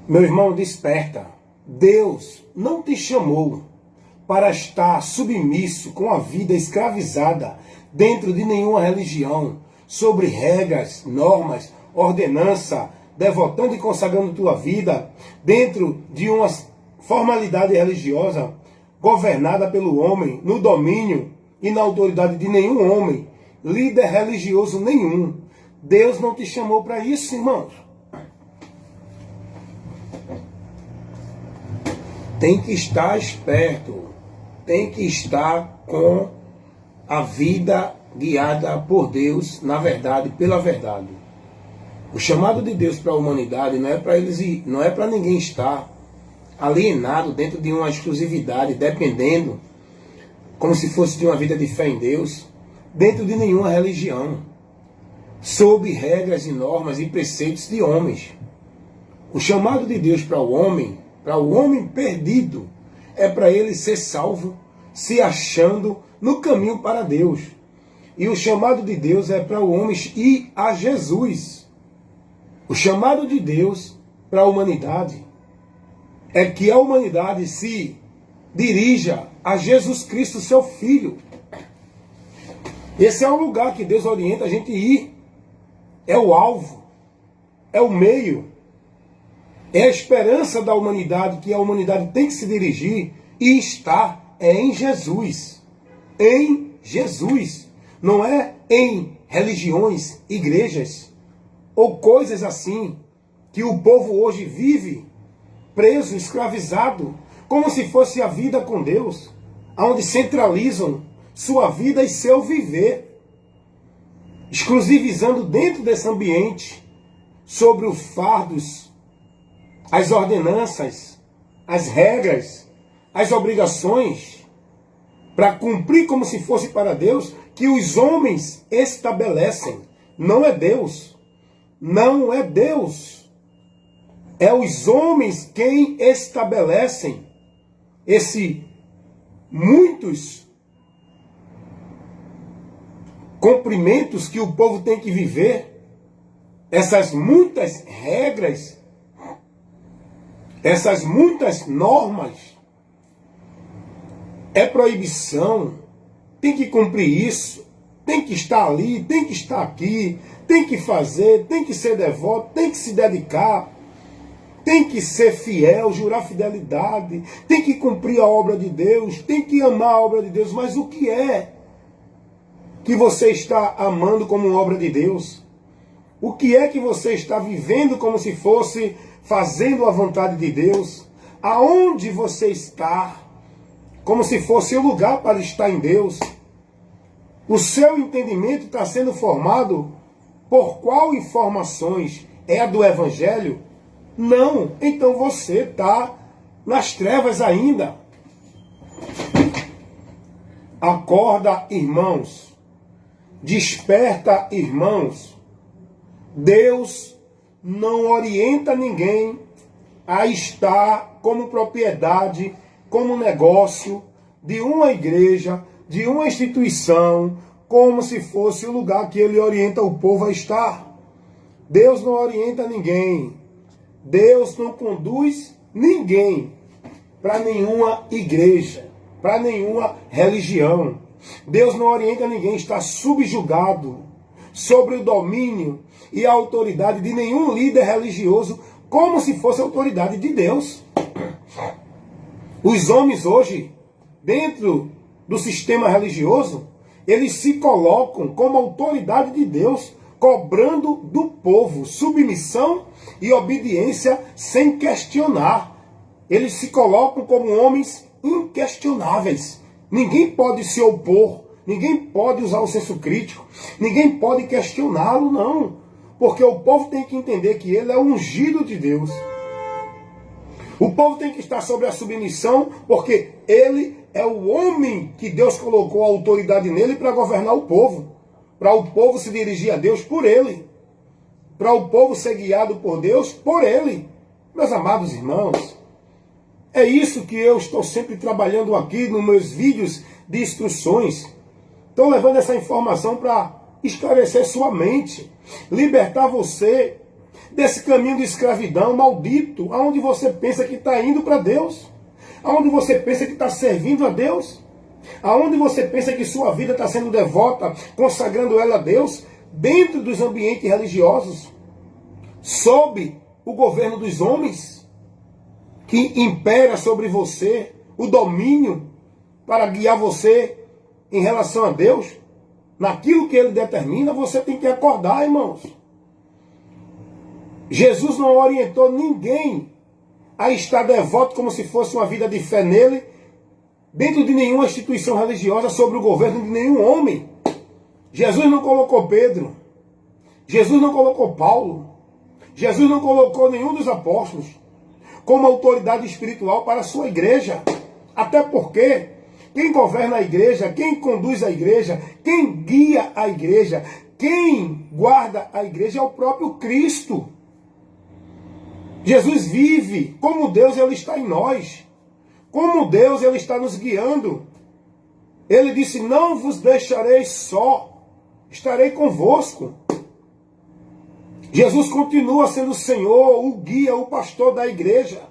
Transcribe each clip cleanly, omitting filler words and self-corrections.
Meu irmão, desperta. Deus não te chamou para estar submisso com a vida escravizada dentro de nenhuma religião, sobre regras, normas, ordenança, devotando e consagrando tua vida dentro de uma formalidade religiosa governada pelo homem, no domínio e na autoridade de nenhum homem, líder religioso nenhum. Deus não te chamou para isso, irmãos. Tem que estar esperto, tem que estar com a vida guiada por Deus, na verdade, pela verdade. O chamado de Deus para a humanidade não é para ninguém estar alienado dentro de uma exclusividade, dependendo, como se fosse de uma vida de fé em Deus, dentro de nenhuma religião, sob regras e normas e preceitos de homens. O chamado de Deus para o homem perdido, é para ele ser salvo, se achando no caminho para Deus. E o chamado de Deus é para o homem ir a Jesus. O chamado de Deus para a humanidade é que a humanidade se dirija a Jesus Cristo, seu Filho. Esse é o lugar que Deus orienta a gente ir. É o alvo, é o meio, é a esperança da humanidade, que a humanidade tem que se dirigir e estar em Jesus. Em Jesus. Não é em religiões, igrejas ou coisas assim que o povo hoje vive preso, escravizado, como se fosse a vida com Deus, onde centralizam sua vida e seu viver, exclusivizando dentro desse ambiente sobre os fardos, as ordenanças, as regras, as obrigações, para cumprir como se fosse para Deus, que os homens estabelecem. Não é Deus. Não é Deus. É os homens quem estabelecem muitos cumprimentos que o povo tem que viver, essas muitas regras, essas muitas normas, é proibição, tem que cumprir isso, tem que estar ali, tem que estar aqui, tem que fazer, tem que ser devoto, tem que se dedicar, tem que ser fiel, jurar fidelidade, tem que cumprir a obra de Deus, tem que amar a obra de Deus. Mas o que é que você está amando como obra de Deus? O que é que você está vivendo como se fosse fazendo a vontade de Deus? Aonde você está como se fosse o lugar para estar em Deus? O seu entendimento está sendo formado por qual informações? É a do Evangelho? Não. Então você está nas trevas ainda. Acorda, irmãos. Desperta, irmãos. Deus não orienta ninguém a estar como propriedade, como negócio de uma igreja, de uma instituição, como se fosse o lugar que ele orienta o povo a estar. Deus não orienta ninguém. Deus não conduz ninguém para nenhuma igreja, para nenhuma religião. Deus não orienta ninguém a estar subjugado sobre o domínio e a autoridade de nenhum líder religioso, como se fosse a autoridade de Deus. Os homens hoje, dentro do sistema religioso, eles se colocam como autoridade de Deus, cobrando do povo submissão e obediência sem questionar. Eles se colocam como homens inquestionáveis. Ninguém pode se opor, ninguém pode usar o senso crítico, ninguém pode questioná-lo, não. Porque o povo tem que entender que ele é ungido de Deus. O povo tem que estar sobre a submissão, porque ele é o homem que Deus colocou a autoridade nele para governar o povo. Para o povo se dirigir a Deus por ele. Para o povo ser guiado por Deus por ele. Meus amados irmãos, é isso que eu estou sempre trabalhando aqui nos meus vídeos de instruções. Estou levando essa informação para esclarecer sua mente, libertar você desse caminho de escravidão maldito, aonde você pensa que está indo para Deus, aonde você pensa que está servindo a Deus, aonde você pensa que sua vida está sendo devota, consagrando ela a Deus, dentro dos ambientes religiosos, sob o governo dos homens, que impera sobre você o domínio para guiar você em relação a Deus, naquilo que Ele determina. Você tem que acordar, irmãos. Jesus não orientou ninguém a estar devoto como se fosse uma vida de fé nele, dentro de nenhuma instituição religiosa, sobre o governo de nenhum homem. Jesus não colocou Pedro, Jesus não colocou Paulo, Jesus não colocou nenhum dos apóstolos como autoridade espiritual para a sua igreja. Até porque quem governa a igreja, quem conduz a igreja, quem guia a igreja, quem guarda a igreja é o próprio Cristo. Jesus vive como Deus, Ele está em nós. Como Deus, Ele está nos guiando. Ele disse: não vos deixarei só, estarei convosco. Jesus continua sendo o Senhor, o guia, o pastor da igreja.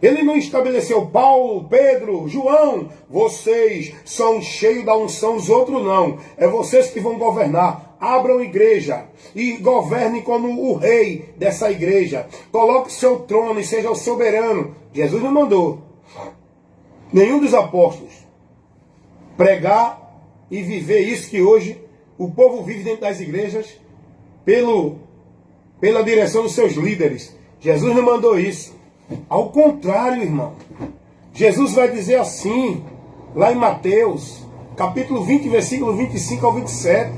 Ele não estabeleceu Paulo, Pedro, João, vocês são cheios da unção, os outros não. É vocês que vão governar. Abram igreja e governem como o rei dessa igreja. Coloque seu trono e seja o soberano. Jesus não mandou nenhum dos apóstolos pregar e viver isso que hoje o povo vive dentro das igrejas pela direção dos seus líderes. Jesus não mandou isso. Ao contrário, irmão. Jesus vai dizer assim, lá em Mateus, capítulo 20, versículo 25 ao 27.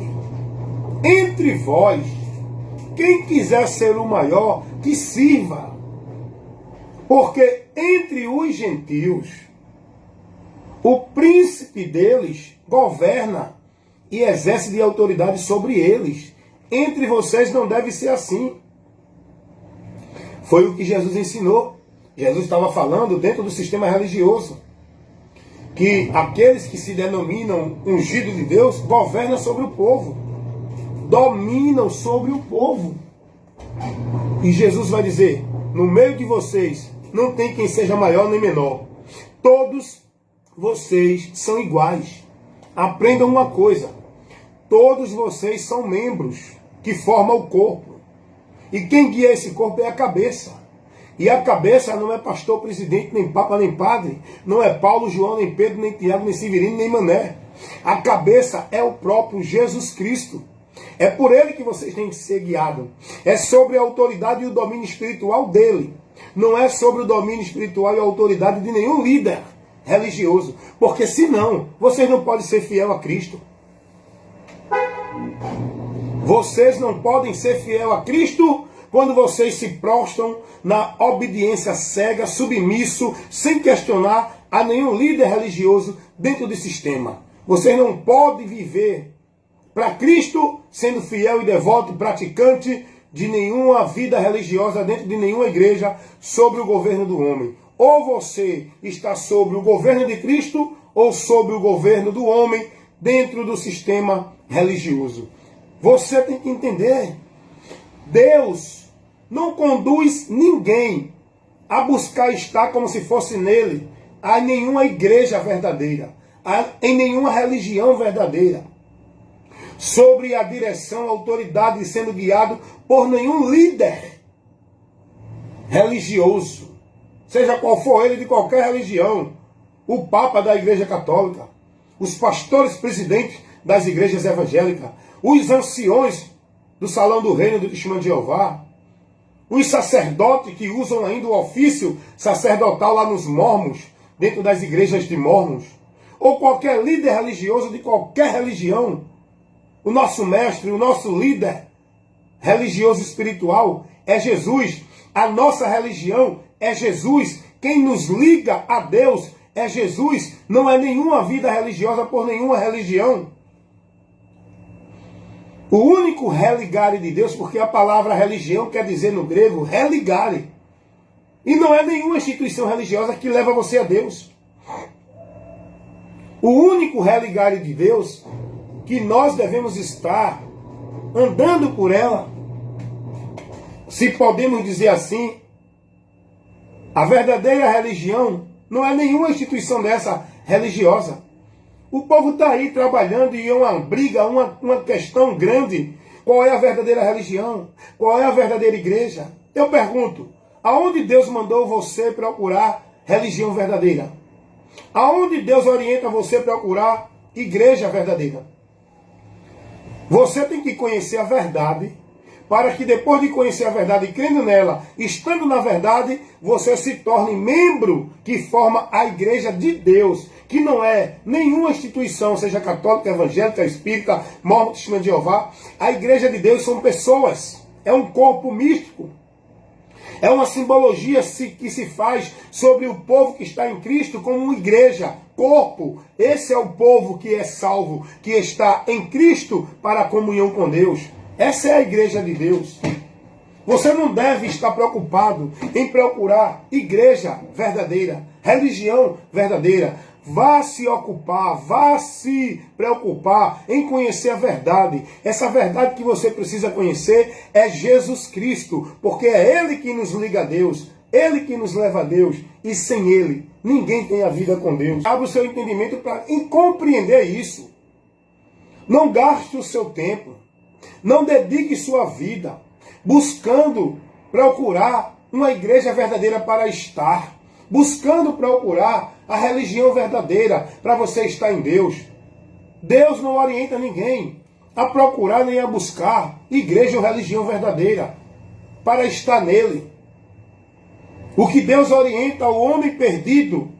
Entre vós, quem quiser ser o maior, que sirva. Porque entre os gentios, o príncipe deles governa e exerce de autoridade sobre eles. Entre vocês não deve ser assim. Foi o que Jesus ensinou. Jesus estava falando dentro do sistema religioso que aqueles que se denominam ungidos de Deus governam sobre o povo, dominam sobre o povo. E Jesus vai dizer: no meio de vocês não tem quem seja maior nem menor, todos vocês são iguais. Aprendam uma coisa: todos vocês são membros que formam o corpo, e quem guia esse corpo é a cabeça. E a cabeça não é pastor, presidente, nem papa, nem padre. Não é Paulo, João, nem Pedro, nem Tiago, nem Severino, nem Mané. A cabeça é o próprio Jesus Cristo. É por ele que vocês têm que ser guiados. É sobre a autoridade e o domínio espiritual dele. Não é sobre o domínio espiritual e a autoridade de nenhum líder religioso. Porque senão, vocês não podem ser fiel a Cristo. Vocês não podem ser fiel a Cristo quando vocês se prostram na obediência cega, submisso, sem questionar a nenhum líder religioso dentro do sistema. Vocês não podem viver para Cristo sendo fiel e devoto, praticante de nenhuma vida religiosa dentro de nenhuma igreja sob o governo do homem. Ou você está sob o governo de Cristo ou sob o governo do homem dentro do sistema religioso. Você tem que entender. Deus não conduz ninguém a buscar estar como se fosse nele, a nenhuma igreja verdadeira, em nenhuma religião verdadeira, sobre a direção, a autoridade, sendo guiado por nenhum líder religioso, seja qual for ele, de qualquer religião, o Papa da Igreja Católica, os pastores presidentes das igrejas evangélicas, os anciões do Salão do Reino do Testemunho de Jeová, os sacerdotes que usam ainda o ofício sacerdotal lá nos mormons, dentro das igrejas de mormons, ou qualquer líder religioso de qualquer religião, o nosso mestre, o nosso líder religioso espiritual é Jesus. A nossa religião é Jesus. Quem nos liga a Deus é Jesus. Não é nenhuma vida religiosa por nenhuma religião. O único religare de Deus, porque a palavra religião quer dizer no grego religare. E não é nenhuma instituição religiosa que leva você a Deus. O único religare de Deus que nós devemos estar andando por ela se podemos dizer assim, a verdadeira religião não é nenhuma instituição dessa religiosa. O povo está aí trabalhando e é uma briga, uma questão grande. Qual é a verdadeira religião? Qual é a verdadeira igreja? Eu pergunto, aonde Deus mandou você procurar religião verdadeira? Aonde Deus orienta você a procurar igreja verdadeira? Você tem que conhecer a verdade, para que depois de conhecer a verdade e crendo nela, estando na verdade, você se torne membro que forma a igreja de Deus, que não é nenhuma instituição, seja católica, evangélica, espírita, mormon, testemunha de Jeová. A igreja de Deus são pessoas, é um corpo místico. É uma simbologia que se faz sobre o povo que está em Cristo como uma igreja, corpo. Esse é o povo que é salvo, que está em Cristo para a comunhão com Deus. Essa é a igreja de Deus. Você não deve estar preocupado em procurar igreja verdadeira, religião verdadeira. Vá se ocupar, vá se preocupar em conhecer a verdade. Essa verdade que você precisa conhecer é Jesus Cristo, porque é Ele que nos liga a Deus, Ele que nos leva a Deus, e sem Ele ninguém tem a vida com Deus. Abra o seu entendimento para compreender isso. Não gaste o seu tempo, não dedique sua vida buscando procurar uma igreja verdadeira para estar, buscando procurar a religião verdadeira para você estar em Deus. Deus não orienta ninguém a procurar nem a buscar igreja ou religião verdadeira para estar nele. O que Deus orienta ao homem perdido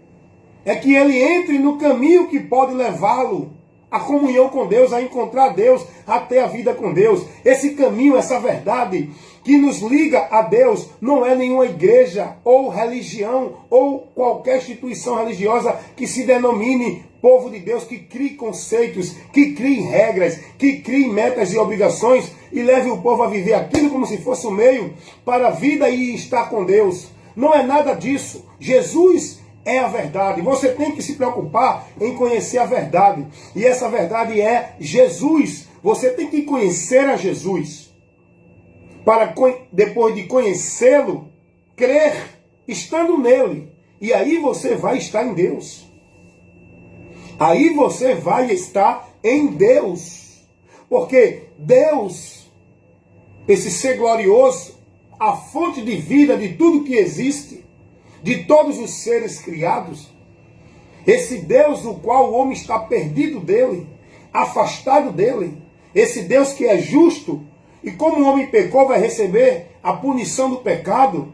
é que ele entre no caminho que pode levá-lo à comunhão com Deus, a encontrar Deus, a ter a vida com Deus. Esse caminho, essa verdade que nos liga a Deus, não é nenhuma igreja ou religião ou qualquer instituição religiosa que se denomine povo de Deus, que crie conceitos, que crie regras, que crie metas e obrigações e leve o povo a viver aquilo como se fosse o meio para a vida e estar com Deus. Não é nada disso. Jesus é a verdade. Você tem que se preocupar em conhecer a verdade. E essa verdade é Jesus. Você tem que conhecer a Jesus. Para depois de conhecê-lo, crer, estando nele. E aí você vai estar em Deus. Aí você vai estar em Deus. Porque Deus, esse ser glorioso, a fonte de vida de tudo que existe, de todos os seres criados, esse Deus no qual o homem está perdido dele, afastado dele, esse Deus que é justo, e como o homem pecou, vai receber a punição do pecado,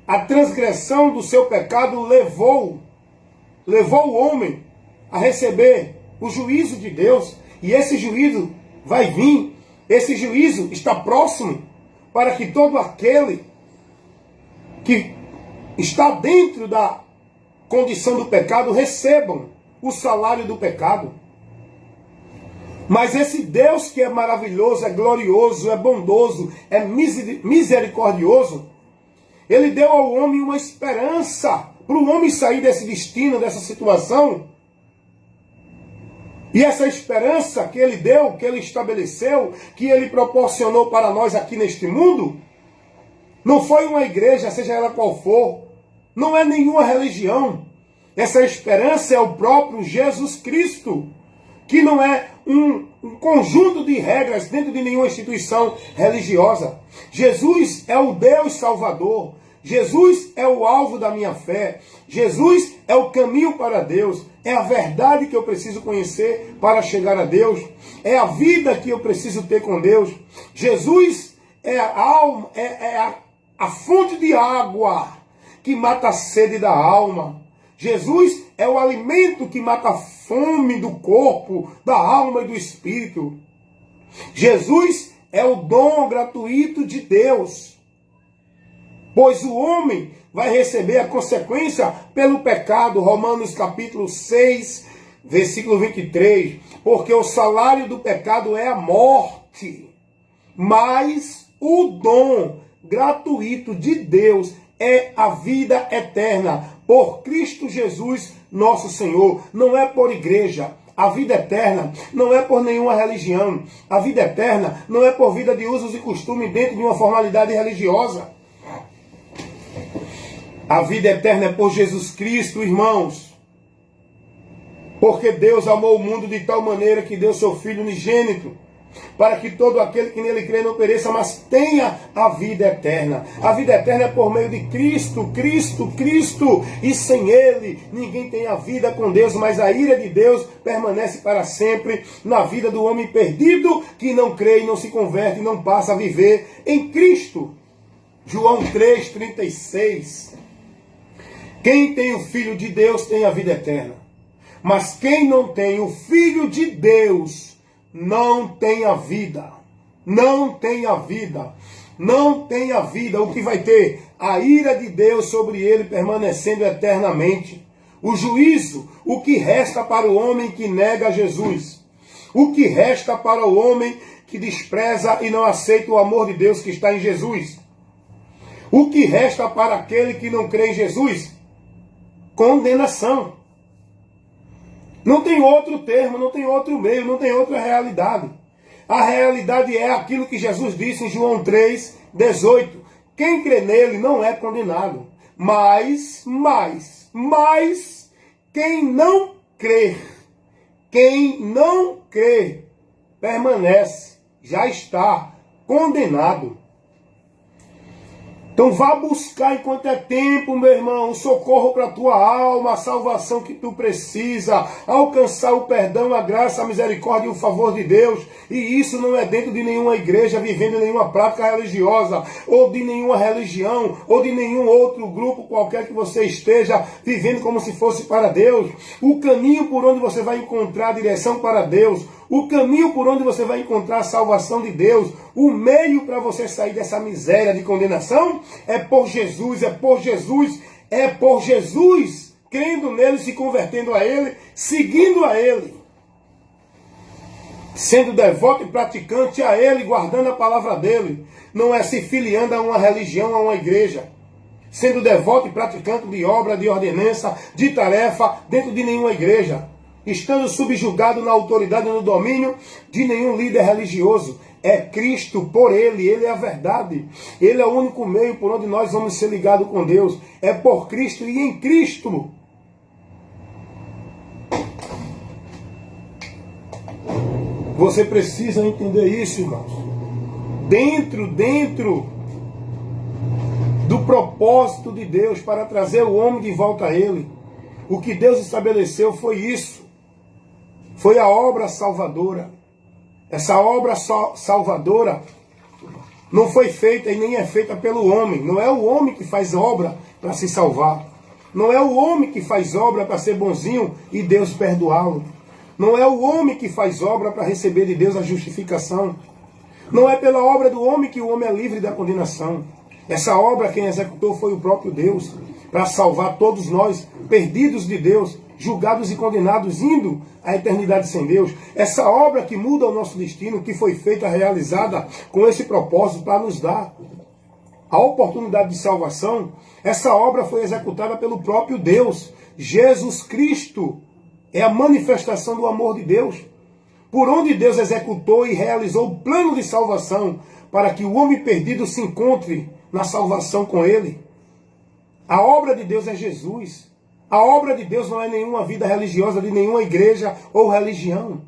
a transgressão do seu pecado levou o homem a receber o juízo de Deus, e esse juízo vai vir, esse juízo está próximo, para que todo aquele que está dentro da condição do pecado recebam o salário do pecado. Mas esse Deus que é maravilhoso, é glorioso, é bondoso, é misericordioso, ele deu ao homem uma esperança para o homem sair desse destino, dessa situação. E essa esperança que ele deu, que ele estabeleceu, que ele proporcionou para nós aqui neste mundo, não foi uma igreja, seja ela qual for, não é nenhuma religião. Essa esperança é o próprio Jesus Cristo, que não é um conjunto de regras dentro de nenhuma instituição religiosa. Jesus é o Deus Salvador. Jesus é o alvo da minha fé. Jesus é o caminho para Deus. É a verdade que eu preciso conhecer para chegar a Deus. É a vida que eu preciso ter com Deus. Jesus é a alma, a fonte de água que mata a sede da alma. Jesus é o alimento que mata a fome do corpo, da alma e do espírito. Jesus é o dom gratuito de Deus. Pois o homem vai receber a consequência pelo pecado. Romanos capítulo 6, versículo 23. Porque o salário do pecado é a morte, mas o dom gratuito de Deus é a vida eterna por Cristo Jesus, nosso Senhor. Não é por igreja. A vida eterna não é por nenhuma religião. A vida eterna não é por vida de usos e costumes dentro de uma formalidade religiosa. A vida eterna é por Jesus Cristo, irmãos. Porque Deus amou o mundo de tal maneira que deu seu Filho unigênito, para que todo aquele que nele crê não pereça, mas tenha a vida eterna. A vida eterna é por meio de Cristo, Cristo, Cristo. E sem Ele, ninguém tem a vida com Deus, mas a ira de Deus permanece para sempre na vida do homem perdido, que não crê e não se converte e não passa a viver em Cristo. João 3,36. Quem tem o Filho de Deus tem a vida eterna. Mas quem não tem o Filho de Deus não tem a vida. Não tem a vida. Não tem a vida. O que vai ter? A ira de Deus sobre ele permanecendo eternamente. O juízo, o que resta para o homem que nega Jesus. O que resta para o homem que despreza e não aceita o amor de Deus que está em Jesus. O que resta para aquele que não crê em Jesus? Condenação. Não tem outro termo, não tem outro meio, não tem outra realidade. A realidade é aquilo que Jesus disse em João 3,18. Quem crê nele não é condenado. Mas, quem não crê, permanece, já está condenado. Então vá buscar enquanto é tempo, meu irmão, o socorro para a tua alma, a salvação que tu precisa, alcançar o perdão, a graça, a misericórdia e o favor de Deus. E isso não é dentro de nenhuma igreja, vivendo em nenhuma prática religiosa, ou de nenhuma religião, ou de nenhum outro grupo qualquer que você esteja vivendo como se fosse para Deus. O caminho por onde você vai encontrar a direção para Deus, o caminho por onde você vai encontrar a salvação de Deus, o meio para você sair dessa miséria de condenação é por Jesus, é por Jesus, é por Jesus, crendo nele, se convertendo a ele, seguindo a ele, sendo devoto e praticante a ele, guardando a palavra dele, não é se filiando a uma religião, a uma igreja, sendo devoto e praticante de obra, de ordenança, de tarefa, dentro de nenhuma igreja, estando subjugado na autoridade e no domínio de nenhum líder religioso. É Cristo, por Ele é a verdade. Ele é o único meio por onde nós vamos ser ligados com Deus. É por Cristo e em Cristo. Você precisa entender isso, irmãos. Dentro do propósito de Deus para trazer o homem de volta a Ele. O que Deus estabeleceu foi isso. Foi a obra salvadora. Essa obra salvadora não foi feita e nem é feita pelo homem. Não é o homem que faz obra para se salvar. Não é o homem que faz obra para ser bonzinho e Deus perdoá-lo. Não é o homem que faz obra para receber de Deus a justificação. Não é pela obra do homem que o homem é livre da condenação. Essa obra quem executou foi o próprio Deus, para salvar todos nós, perdidos de Deus, julgados e condenados, indo à eternidade sem Deus. Essa obra que muda o nosso destino, que foi feita, realizada com esse propósito para nos dar a oportunidade de salvação, essa obra foi executada pelo próprio Deus. Jesus Cristo é a manifestação do amor de Deus, por onde Deus executou e realizou o plano de salvação, para que o homem perdido se encontre na salvação com Ele. A obra de Deus é Jesus. A obra de Deus não é nenhuma vida religiosa de nenhuma igreja ou religião.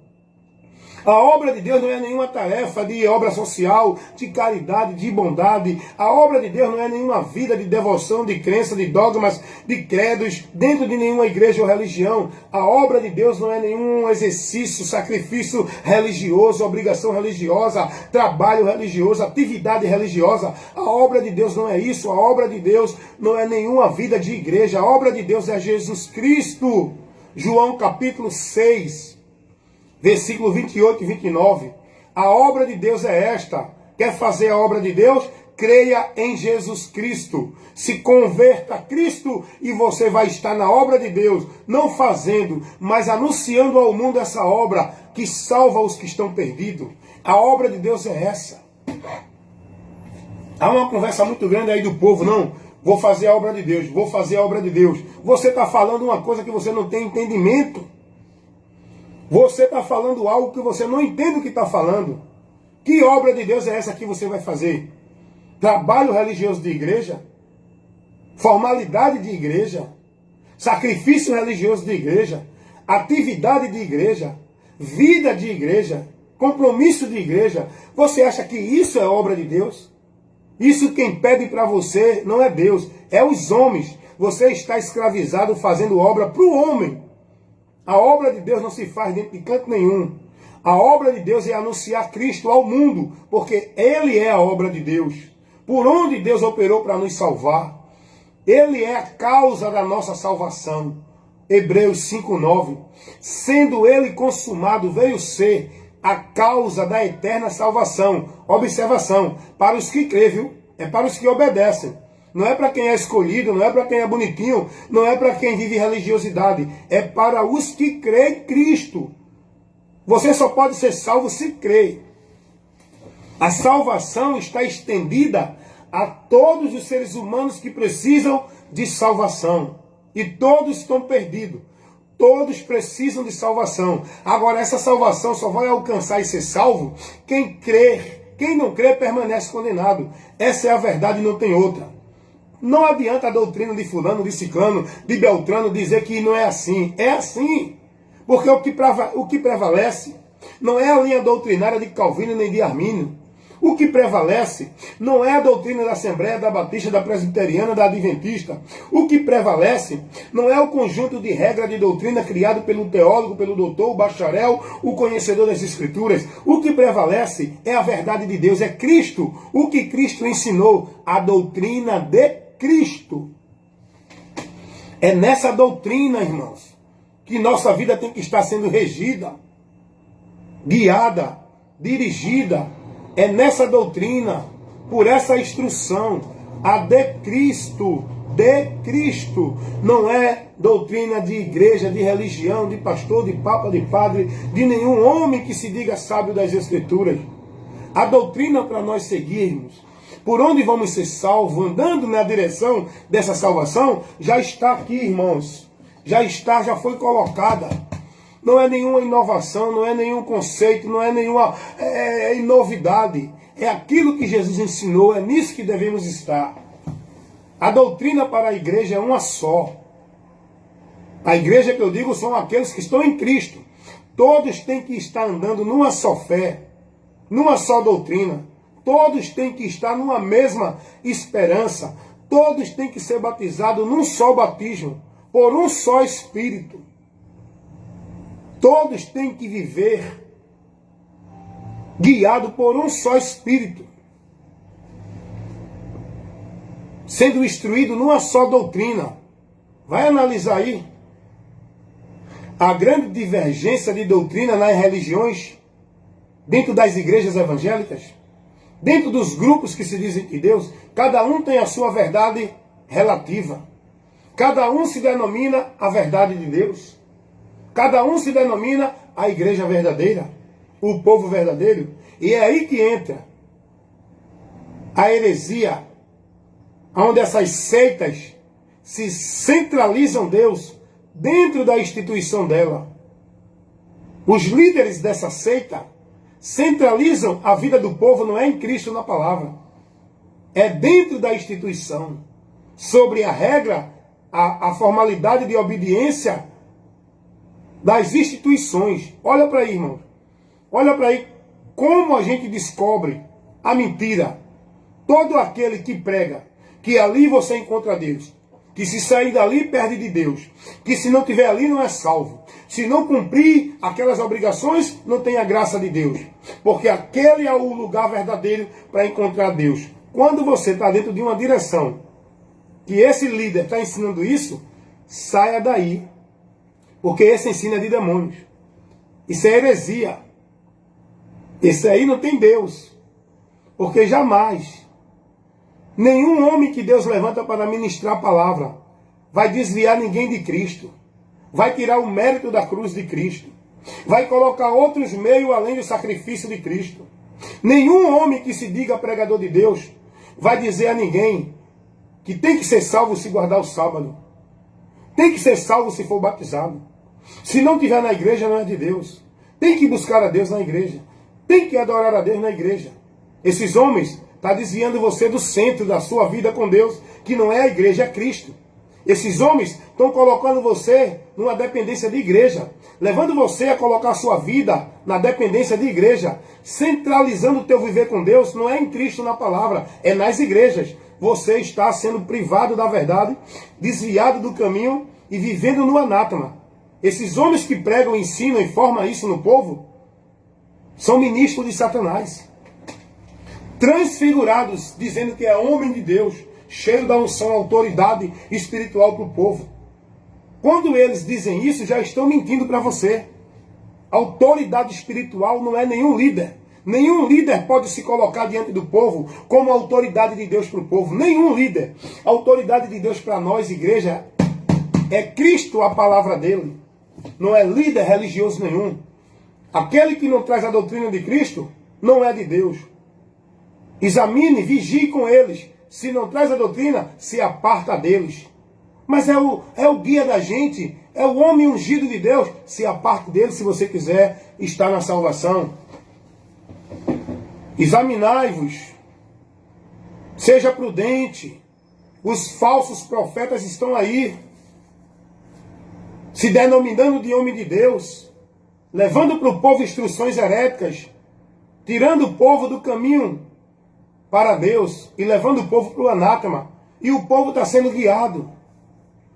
A obra de Deus não é nenhuma tarefa de obra social, de caridade, de bondade. A obra de Deus não é nenhuma vida de devoção, de crença, de dogmas, de credos, dentro de nenhuma igreja ou religião. A obra de Deus não é nenhum exercício, sacrifício religioso, obrigação religiosa, trabalho religioso, atividade religiosa. A obra de Deus não é isso. A obra de Deus não é nenhuma vida de igreja. A obra de Deus é Jesus Cristo. João capítulo 6. Versículo 28 e 29. A obra de Deus é esta. Quer fazer a obra de Deus? Creia em Jesus Cristo. Se converta a Cristo e você vai estar na obra de Deus. Não fazendo, mas anunciando ao mundo essa obra que salva os que estão perdidos. A obra de Deus é essa. Há uma conversa muito grande aí do povo. Não, vou fazer a obra de Deus. Vou fazer a obra de Deus. Você está falando uma coisa que você não tem entendimento. Você está falando algo que você não entende o que está falando. Que obra de Deus é essa que você vai fazer? Trabalho religioso de igreja? Formalidade de igreja? Sacrifício religioso de igreja? Atividade de igreja? Vida de igreja? Compromisso de igreja? Você acha que isso é obra de Deus? Isso quem pede para você não é Deus, é os homens. Você está escravizado fazendo obra para o homem. A obra de Deus não se faz dentro de canto nenhum. A obra de Deus é anunciar Cristo ao mundo, porque Ele é a obra de Deus. Por onde Deus operou para nos salvar. Ele é a causa da nossa salvação. Hebreus 5:9. Sendo Ele consumado, veio ser a causa da eterna salvação. Observação, para os que crêem, viu? É para os que obedecem. Não é para quem é escolhido, não é para quem é bonitinho, não é para quem vive religiosidade. É para os que creem em Cristo. Você só pode ser salvo se crer. A salvação está estendida a todos os seres humanos que precisam de salvação. E todos estão perdidos. Todos precisam de salvação. Agora, essa salvação só vai alcançar e ser salvo quem crer. Quem não crer permanece condenado. Essa é a verdade e não tem outra. Não adianta a doutrina de fulano, de ciclano, de beltrano dizer que não é assim. É assim. Porque o que prevalece não é a linha doutrinária de Calvino nem de Armínio. O que prevalece não é a doutrina da Assembleia, da Batista, da Presbiteriana, da Adventista. O que prevalece não é o conjunto de regras de doutrina criado pelo teólogo, pelo doutor, o bacharel, o conhecedor das Escrituras. O que prevalece é a verdade de Deus, é Cristo. O que Cristo ensinou, a doutrina de Cristo. É nessa doutrina, irmãos, que nossa vida tem que estar sendo regida, guiada, dirigida. É nessa doutrina, por essa instrução, a de Cristo, não é doutrina de igreja, de religião, de pastor, de papa, de padre, de nenhum homem que se diga sábio das Escrituras. A doutrina para nós seguirmos, por onde vamos ser salvos, andando na direção dessa salvação, já está aqui, irmãos. Já foi colocada. Não é nenhuma inovação, não é nenhum conceito, não é nenhuma novidade. É aquilo que Jesus ensinou, é nisso que devemos estar. A doutrina para a igreja é uma só. A igreja que eu digo são aqueles que estão em Cristo. Todos têm que estar andando numa só fé, numa só doutrina. Todos têm que estar numa mesma esperança. Todos têm que ser batizados num só batismo, por um só Espírito. Todos têm que viver guiado por um só Espírito, sendo instruído numa só doutrina. Vai analisar aí a grande divergência de doutrina nas religiões, dentro das igrejas evangélicas, dentro dos grupos que se dizem de Deus. Cada um tem a sua verdade relativa. Cada um se denomina a verdade de Deus. Cada um se denomina a igreja verdadeira, o povo verdadeiro. E é aí que entra a heresia, onde essas seitas se centralizam Deus dentro da instituição dela. Os líderes dessa seita centralizam a vida do povo, não é em Cristo, na palavra. É dentro da instituição, sobre a regra, a formalidade de obediência das instituições. Olha para aí, irmão. Olha para aí como a gente descobre a mentira. Todo aquele que prega que ali você encontra Deus, que se sair dali perde de Deus, que se não tiver ali não é salvo, se não cumprir aquelas obrigações não tem a graça de Deus, porque aquele é o lugar verdadeiro para encontrar Deus. Quando você está dentro de uma direção que esse líder está ensinando isso, saia daí. Porque esse ensino é de demônios. Isso é heresia. Esse aí não tem Deus. Porque jamais nenhum homem que Deus levanta para ministrar a palavra vai desviar ninguém de Cristo. Vai tirar o mérito da cruz de Cristo. Vai colocar outros meios além do sacrifício de Cristo. Nenhum homem que se diga pregador de Deus vai dizer a ninguém que tem que ser salvo se guardar o sábado. Tem que ser salvo se for batizado. Se não estiver na igreja, não é de Deus. Tem que buscar a Deus na igreja. Tem que adorar a Deus na igreja. Esses homens estão desviando você do centro da sua vida com Deus, que não é a igreja, é Cristo. Esses homens estão colocando você numa dependência de igreja, levando você a colocar a sua vida na dependência de igreja, centralizando o teu viver com Deus, não é em Cristo, na palavra, é nas igrejas. Você está sendo privado da verdade, desviado do caminho e vivendo no anátema. Esses homens que pregam, ensinam e formam isso no povo, são ministros de Satanás. Transfigurados, dizendo que é homem de Deus, cheio da unção, autoridade espiritual para o povo. Quando eles dizem isso, já estão mentindo para você. Autoridade espiritual não é nenhum líder. Nenhum líder pode se colocar diante do povo como autoridade de Deus para o povo. Nenhum líder. A autoridade de Deus para nós, igreja, é Cristo, a palavra dele. Não é líder religioso nenhum. Aquele que não traz a doutrina de Cristo não é de Deus. Examine, vigie com eles. Se não traz a doutrina, se aparta deles. Mas é o guia da gente, é o homem ungido de Deus. Se aparte dele se você quiser estar na salvação. Examinai-vos. Seja prudente. Os falsos profetas estão aí, se denominando de homem de Deus, levando para o povo instruções heréticas, tirando o povo do caminho para Deus e levando o povo para o anátema. E o povo está sendo guiado.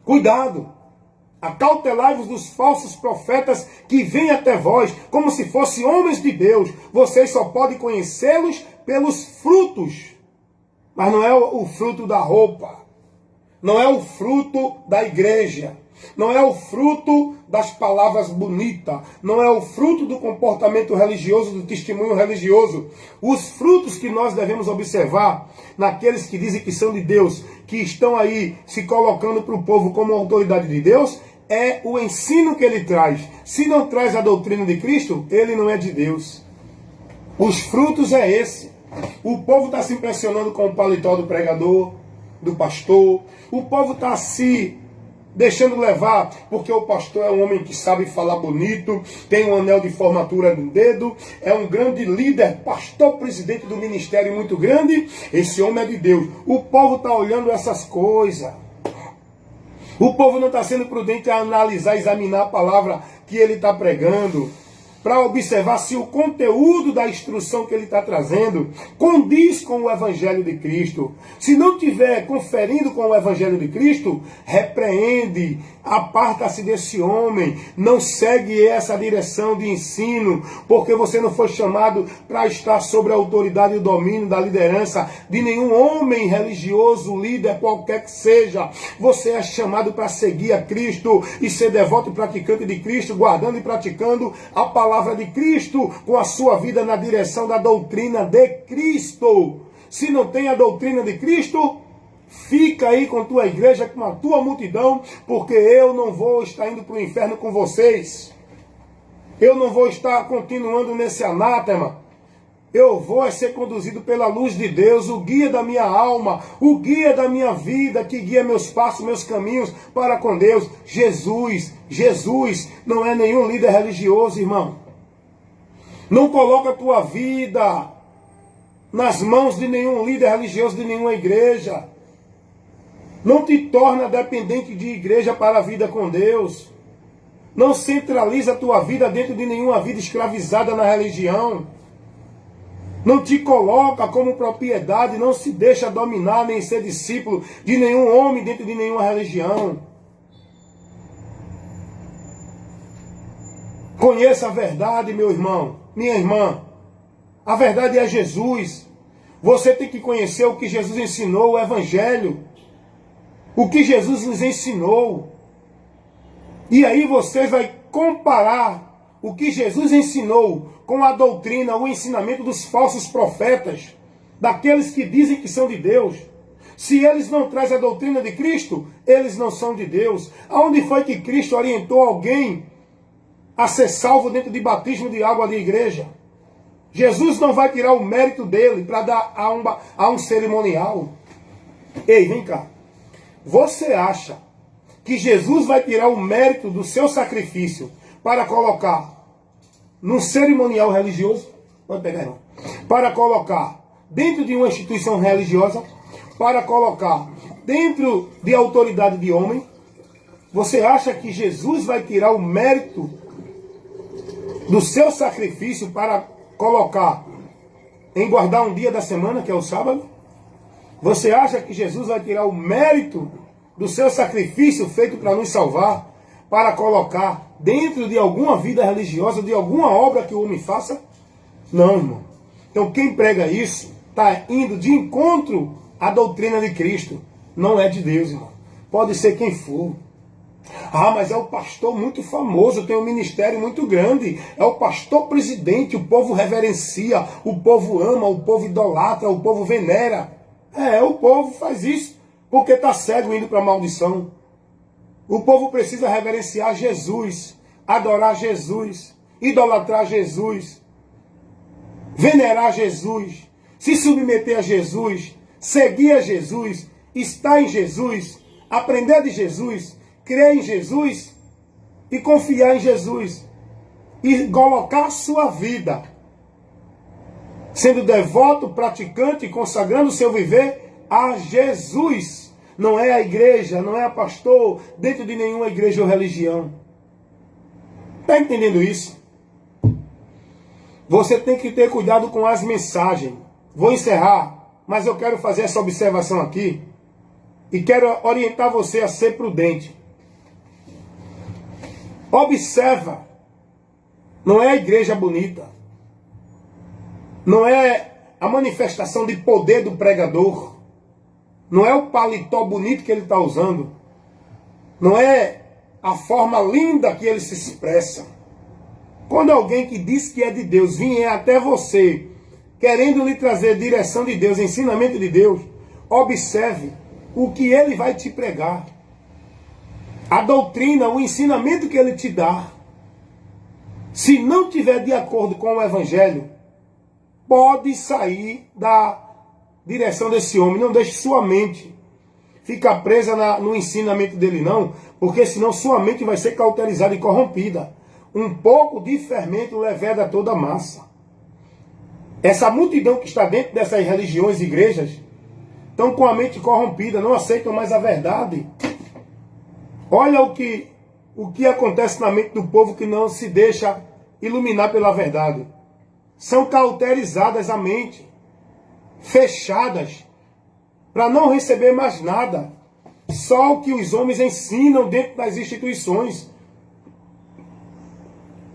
Cuidado. Acautelai-vos dos falsos profetas que vêm até vós, como se fossem homens de Deus. Vocês só podem conhecê-los pelos frutos. Mas não é o fruto da roupa. Não é o fruto da igreja. Não é o fruto das palavras bonitas. Não é o fruto do comportamento religioso, do testemunho religioso. Os frutos que nós devemos observar naqueles que dizem que são de Deus, que estão aí se colocando para o povo como autoridade de Deus, é o ensino que ele traz. Se não traz a doutrina de Cristo, ele não é de Deus. Os frutos é esse. O povo está se impressionando com o paletó do pregador, do pastor. O povo está se deixando levar, porque o pastor é um homem que sabe falar bonito, tem um anel de formatura no dedo, é um grande líder, pastor, presidente do ministério muito grande. Esse homem é de Deus. O povo está olhando essas coisas. O povo não está sendo prudente a analisar, examinar a palavra que ele está pregando, para observar se o conteúdo da instrução que ele está trazendo condiz com o Evangelho de Cristo. Se não estiver conferindo com o Evangelho de Cristo, repreende, aparta-se desse homem, não segue essa direção de ensino, porque você não foi chamado para estar sob a autoridade e o domínio da liderança de nenhum homem religioso, líder qualquer que seja. Você é chamado para seguir a Cristo e ser devoto e praticante de Cristo, guardando e praticando a palavra de Cristo, com a sua vida na direção da doutrina de Cristo. Se não tem a doutrina de Cristo, fica aí com tua igreja, com a tua multidão, porque eu não vou estar indo para o inferno com vocês. Eu não vou estar continuando nesse anátema. Eu vou ser conduzido pela luz de Deus, o guia da minha alma, o guia da minha vida, que guia meus passos, meus caminhos para com Deus. Jesus, Jesus não é nenhum líder religioso, irmão. Não coloca a tua vida nas mãos de nenhum líder religioso, de nenhuma igreja. Não te torna dependente de igreja para a vida com Deus. Não centraliza a tua vida dentro de nenhuma vida escravizada na religião. Não te coloca como propriedade, não se deixa dominar nem ser discípulo de nenhum homem dentro de nenhuma religião. Conheça a verdade, meu irmão, minha irmã. A verdade é Jesus. Você tem que conhecer o que Jesus ensinou, o Evangelho. O que Jesus nos ensinou. E aí você vai comparar o que Jesus ensinou com a doutrina, o ensinamento dos falsos profetas, daqueles que dizem que são de Deus. Se eles não trazem a doutrina de Cristo, eles não são de Deus. Aonde foi que Cristo orientou alguém a ser salvo dentro de batismo de água de igreja? Jesus não vai tirar o mérito dele para dar a um cerimonial. Ei, vem cá. Você acha que Jesus vai tirar o mérito do seu sacrifício para colocar num cerimonial religioso? Pode pegar, irmão. Para colocar dentro de uma instituição religiosa, para colocar dentro de autoridade de homem. Você acha que Jesus vai tirar o mérito do seu sacrifício para colocar em guardar um dia da semana, que é o sábado? Você acha que Jesus vai tirar o mérito do seu sacrifício feito para nos salvar, para colocar dentro de alguma vida religiosa, de alguma obra que o homem faça? Não, irmão. Então quem prega isso está indo de encontro à doutrina de Cristo. Não é de Deus, irmão. Pode ser quem for. Ah, mas é o pastor muito famoso, tem um ministério muito grande, é o pastor presidente, o povo reverencia, o povo ama, o povo idolatra, o povo venera. O povo faz isso porque está cego indo para a maldição. O povo precisa reverenciar Jesus, adorar Jesus, idolatrar Jesus, venerar Jesus, se submeter a Jesus, seguir a Jesus, estar em Jesus, aprender de Jesus, crer em Jesus e confiar em Jesus e colocar a sua vida sendo devoto, praticante, consagrando o seu viver a Jesus. Não é a igreja, não é a pastor dentro de nenhuma igreja ou religião. Está entendendo isso? Você tem que ter cuidado com as mensagens. Vou encerrar, mas eu quero fazer essa observação aqui e quero orientar você a ser prudente. Observa, não é a igreja bonita, não é a manifestação de poder do pregador, não é o paletó bonito que ele está usando, não é a forma linda que ele se expressa. Quando alguém que diz que é de Deus vier até você, querendo lhe trazer direção de Deus, ensinamento de Deus, observe o que ele vai te pregar. A doutrina, o ensinamento que ele te dá, se não tiver de acordo com o Evangelho, pode sair da direção desse homem. Não deixe sua mente ficar presa no ensinamento dele, não, porque senão sua mente vai ser cauterizada e corrompida. Um pouco de fermento leveda toda a massa. Essa multidão que está dentro dessas religiões e igrejas estão com a mente corrompida, não aceitam mais a verdade. Olha o que acontece na mente do povo que não se deixa iluminar pela verdade. São cauterizadas a mente, fechadas, para não receber mais nada. Só o que os homens ensinam dentro das instituições.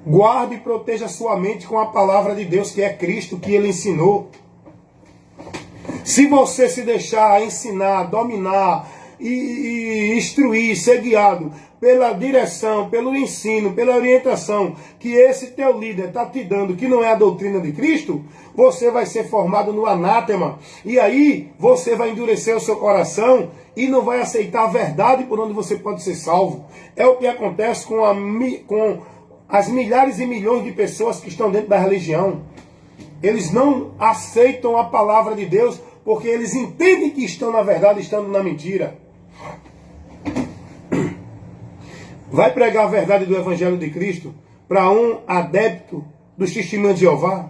Guarde e proteja sua mente com a palavra de Deus, que é Cristo, que Ele ensinou. Se você se deixar ensinar, dominar e instruir, ser guiado pela direção, pelo ensino, pela orientação que esse teu líder está te dando, que não é a doutrina de Cristo, você vai ser formado no anátema. E aí você vai endurecer o seu coração e não vai aceitar a verdade por onde você pode ser salvo. É o que acontece com as milhares e milhões de pessoas que estão dentro da religião. Eles não aceitam a palavra de Deus porque eles entendem que estão na verdade, estando na mentira. Vai pregar a verdade do Evangelho de Cristo para um adepto dos Testemunhos de Jeová?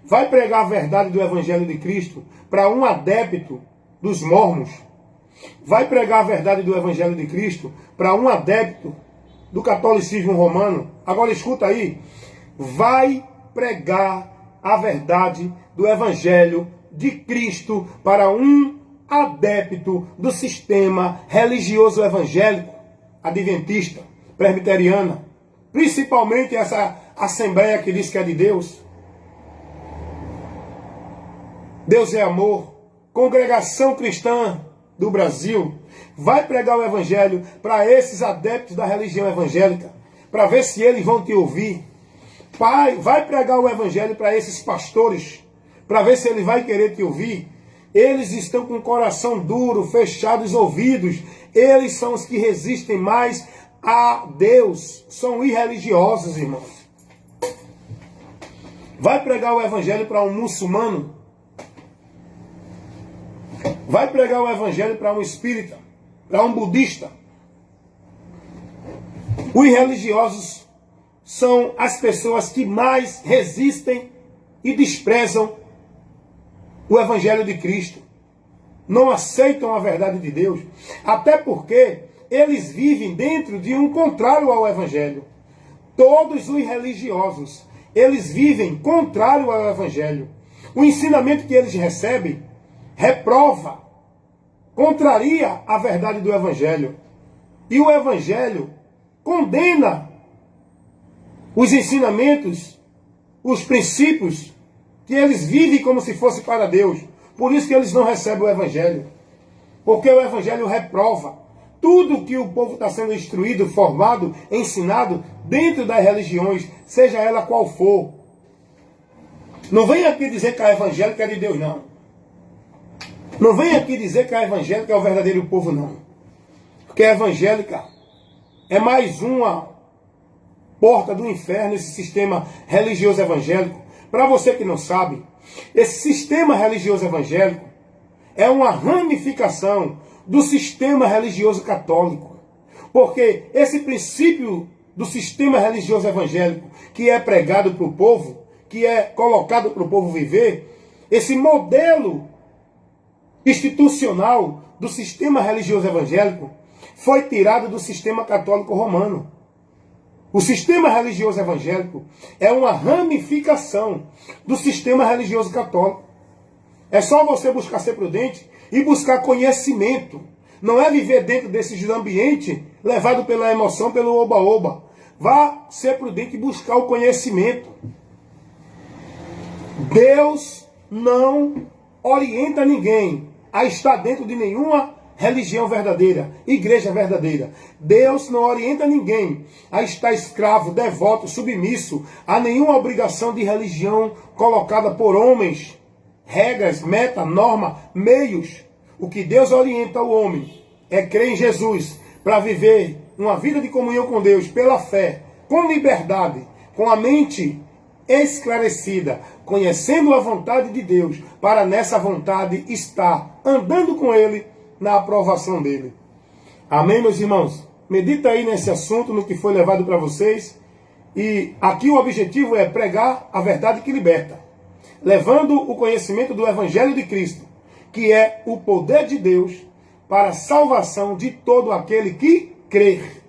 Vai pregar a verdade do Evangelho de Cristo para um adepto dos Mormons? Vai pregar a verdade do Evangelho de Cristo para um adepto do catolicismo romano? Agora escuta aí. Vai pregar a verdade do Evangelho de Cristo para um adepto do sistema religioso evangélico, adventista, presbiteriana, principalmente essa assembleia que diz que é de Deus. Deus é amor. Congregação Cristã do Brasil vai pregar o Evangelho para esses adeptos da religião evangélica, para ver se eles vão te ouvir. Pai, vai pregar o Evangelho para esses pastores, para ver se ele vai querer te ouvir. Eles estão com o coração duro, fechados os ouvidos. Eles são os que resistem mais a Deus. São irreligiosos, irmãos. Vai pregar o Evangelho para um muçulmano? Vai pregar o Evangelho para um espírita? Para um budista? Os religiosos são as pessoas que mais resistem e desprezam o Evangelho de Cristo. Não aceitam a verdade de Deus, até porque eles vivem dentro de um contrário ao Evangelho. Todos os religiosos, eles vivem contrário ao Evangelho. O ensinamento que eles recebem reprova, contraria a verdade do Evangelho. E o Evangelho condena os ensinamentos, os princípios que eles vivem como se fosse para Deus. Por isso que eles não recebem o Evangelho. Porque o Evangelho reprova tudo que o povo está sendo instruído, formado, ensinado dentro das religiões, seja ela qual for. Não vem aqui dizer que a evangélica é de Deus, não. Não vem aqui dizer que a evangélica é o verdadeiro povo, não. Porque a evangélica é mais uma porta do inferno, esse sistema religioso evangélico. Para você que não sabe, esse sistema religioso evangélico é uma ramificação do sistema religioso católico. Porque esse princípio do sistema religioso evangélico que é pregado para o povo, que é colocado para o povo viver, esse modelo institucional do sistema religioso evangélico foi tirado do sistema católico romano. O sistema religioso evangélico é uma ramificação do sistema religioso católico. É só você buscar ser prudente e buscar conhecimento. Não é viver dentro desse ambiente levado pela emoção, pelo oba-oba. Vá ser prudente e buscar o conhecimento. Deus não orienta ninguém a estar dentro de nenhuma religião verdadeira, igreja verdadeira. Deus não orienta ninguém a estar escravo, devoto, submisso a nenhuma obrigação de religião colocada por homens. Regras, meta, norma, meios. O que Deus orienta o homem é crer em Jesus para viver uma vida de comunhão com Deus pela fé, com liberdade, com a mente esclarecida, conhecendo a vontade de Deus, para nessa vontade estar andando com Ele na aprovação dele. Amém, meus irmãos? Medita aí nesse assunto, no que foi levado para vocês. E aqui o objetivo é pregar a verdade que liberta, levando o conhecimento do Evangelho de Cristo, que é o poder de Deus para a salvação de todo aquele que crer.